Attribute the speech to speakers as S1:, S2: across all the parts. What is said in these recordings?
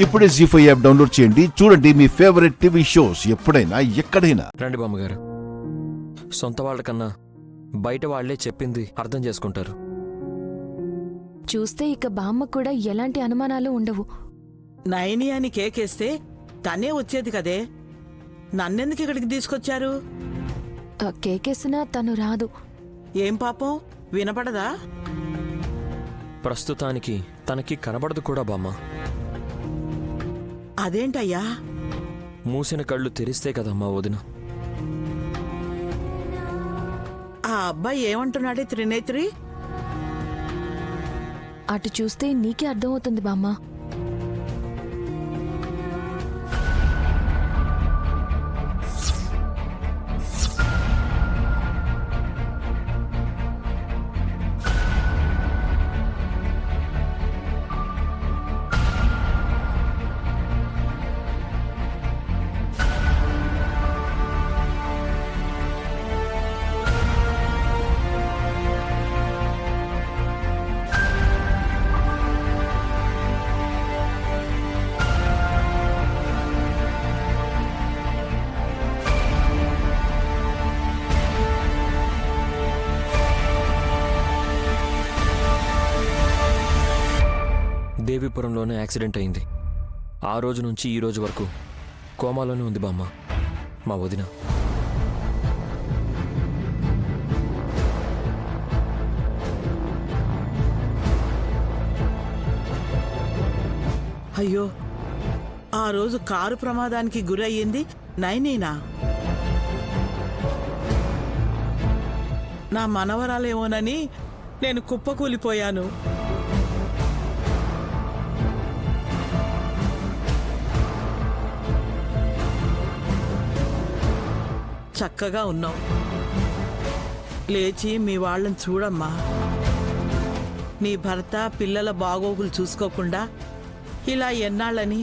S1: ఇప్పుడే జీ5 app download చేయండి. చూడండి మీ ఫేవరెట్ టీవీ షోస్ ఎప్పుడైనా ఎక్కడైనా.
S2: రండి బామ్మగారు, సొంత వాళ్ళకన్నా బయట వాళ్లే చెప్పింది అర్థం చేసుకుంటారు.
S3: చూస్తే ఇక బామ్మ కూడా ఎలాంటి అనుమానాలు ఉండవు.
S4: నయని అని కేకేస్తే తనే వచ్చేది కదే, నన్నెందుకు ఇక్కడికి తీసుకొచ్చారు?
S3: కేకేసినా తను రాదు.
S4: ఏం పాపం, వినపడదా?
S2: ప్రస్తుతానికి తనకి కనబడదు కూడా బామ్మ.
S4: అదేంటయ్యా?
S2: మూసిన కళ్ళు తెరిస్తే కదమ్మా వదిన.
S4: ఆ అబ్బాయి ఏమంటున్నాడే త్రినేత్రి?
S3: అటు చూస్తే నీకే అర్థమవుతుంది బామ్మ.
S2: దేవీపురంలోనే యాక్సిడెంట్ అయింది. ఆ రోజు నుంచి ఈ రోజు వరకు కోమాలోనే ఉంది బామ్మ మా వదిన.
S4: అయ్యో, ఆ రోజు కారు ప్రమాదానికి గురయ్యింది నయనీనా? నా మనవరాలేమోనని నేను కుప్పకూలిపోయాను. చక్కగా ఉన్నావు, లేచి మీ వాళ్ళని చూడమ్మా. నీ భర్త పిల్లల బాగోగులు చూసుకోకుండా ఇలా ఎన్నాళ్ళని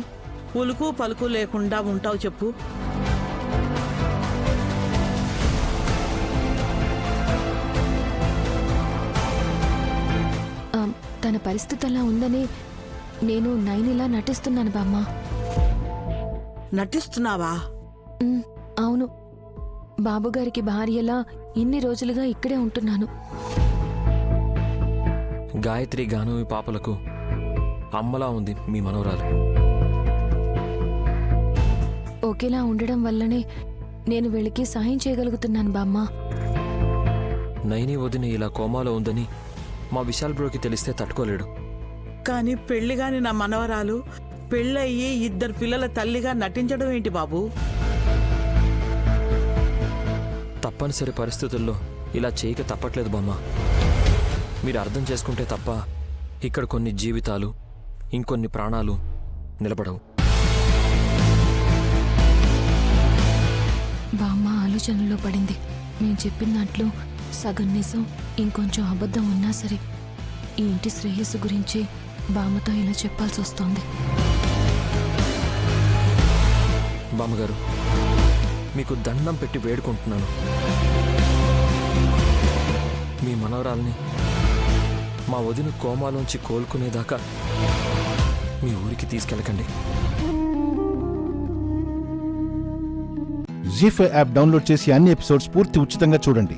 S4: ఉలుకు పలుకు లేకుండా ఉంటావు చెప్పు?
S3: తన పరిస్థితి అలా ఉందని నేను నైనిలా నటిస్తున్నాను బామ్మ.
S4: నటిస్తున్నావా?
S3: అవును, బాబుగారికి భార్యలా ఇన్ని రోజులుగా ఇక్కడే ఉంటున్నాను.
S2: గాయత్రి గానవి పాపలకు అమ్మలా ఉంది మీ మనవరాలు.
S3: ఒకేలా ఉండడం వల్లనే నేను వీళ్ళకి సాయం చేయగలుగుతున్నాను బామ్మ.
S2: నైని వదిన ఇలా కోమాలో ఉందని మా విశాల్ బ్రోకి తెలిస్తే తట్టుకోలేడు.
S4: కానీ పెళ్లిగాని నా మనవరాలు పెళ్ళయ్యి 2 పిల్లల తల్లిగా నటించడం ఏంటి బాబు?
S2: తప్పనిసరి పరిస్థితుల్లో ఇలా చేయక తప్పట్లేదు బామ్మ. మీరు అర్థం చేసుకుంటే తప్ప ఇక్కడ కొన్ని జీవితాలు, ఇంకొన్ని ప్రాణాలు నిలబడవు.
S3: బామ్మ ఆలోచనలో పడింది. నేను చెప్పిన దాంట్లో సగం నిజం, ఇంకొంచెం అబద్ధం ఉన్నా సరే ఈ ఇంటి శ్రేయస్సు గురించి బామ్మతో ఇలా చెప్పాల్సి వస్తోంది.
S2: బామ్మగారు, మీకు దండం పెట్టి వేడుకుంటున్నాను, మీ మనవరాల్ని మా వదిన కోమాలోంచి కోలుకునేదాకా మీ ఊరికి తీసుకెళ్ళకండి.
S1: జీ5 యాప్ డౌన్లోడ్ చేసి అన్ని ఎపిసోడ్స్ పూర్తి ఉచితంగా చూడండి.